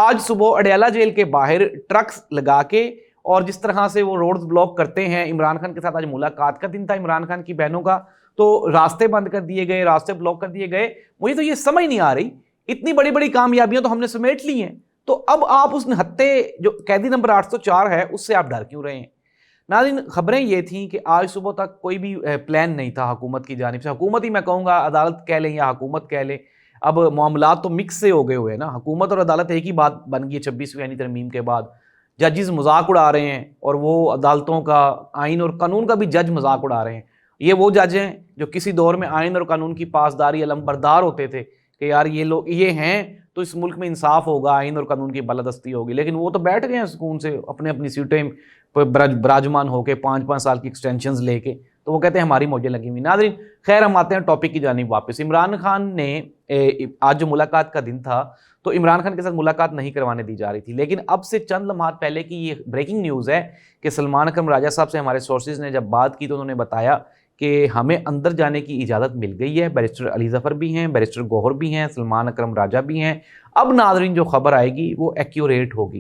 آج صبح اڈیالہ جیل کے باہر ٹرکس لگا کے اور جس طرح سے وہ روڈز بلاک کرتے ہیں، عمران خان کے ساتھ آج ملاقات کا دن تھا عمران خان کی بہنوں کا، تو راستے بند کر دیے گئے، راستے بلاک کر دیے گئے. مجھے تو یہ سمجھ نہیں آ رہی، اتنی بڑی بڑی کامیابیاں تو ہم نے سمیٹ لی ہیں، تو اب آپ اس نہتے جو قیدی نمبر 804 ہے اس سے آپ ڈر کیوں رہے ہیں؟ ناظرین، خبریں یہ تھیں کہ آج صبح تک کوئی بھی پلان نہیں تھا حکومت کی جانب سے. حکومت ہی میں کہوں گا، عدالت کہہ لیں یا حکومت کہہ لیں، اب معاملات تو مکس سے ہو گئے ہوئے ہیں نا. حکومت اور عدالت ایک ہی بات بن گئی ہے 26ویں آئینی ترمیم کے بعد. ججز مذاق اڑا رہے ہیں اور وہ عدالتوں کا، آئین اور قانون کا بھی جج مذاق اڑا رہے ہیں. یہ وہ جج ہیں جو کسی دور میں آئین اور قانون کی پاسداری علم بردار ہوتے تھے کہ یار یہ لوگ یہ ہیں تو اس ملک میں انصاف ہوگا، آئین اور قانون کی بالادستی ہوگی. لیکن وہ تو بیٹھ گئے ہیں سکون سے اپنے اپنی سیٹیں براجمان ہو کے 5 سال کی ایکسٹینشنز لے کے، تو وہ کہتے ہیں ہماری موجیں لگی ہوئی. ناظرین خیر، ہم آتے ہیں ٹاپک کی جانب واپس. عمران خان نے آج جو ملاقات کا دن تھا تو عمران خان کے ساتھ ملاقات نہیں کروانے دی جا رہی تھی، لیکن اب سے چند لمحات پہلے کی یہ بریکنگ نیوز ہے کہ سلمان اکرم راجہ صاحب سے ہمارے سورسز نے جب بات کی تو انہوں نے بتایا کہ ہمیں اندر جانے کی اجازت مل گئی ہے. بیرسٹر علی ظفر بھی ہیں، بیرسٹر گوہر بھی ہیں، سلمان اکرم راجہ بھی ہیں. اب ناظرین جو خبر آئے گی وہ ایکیوریٹ ہوگی.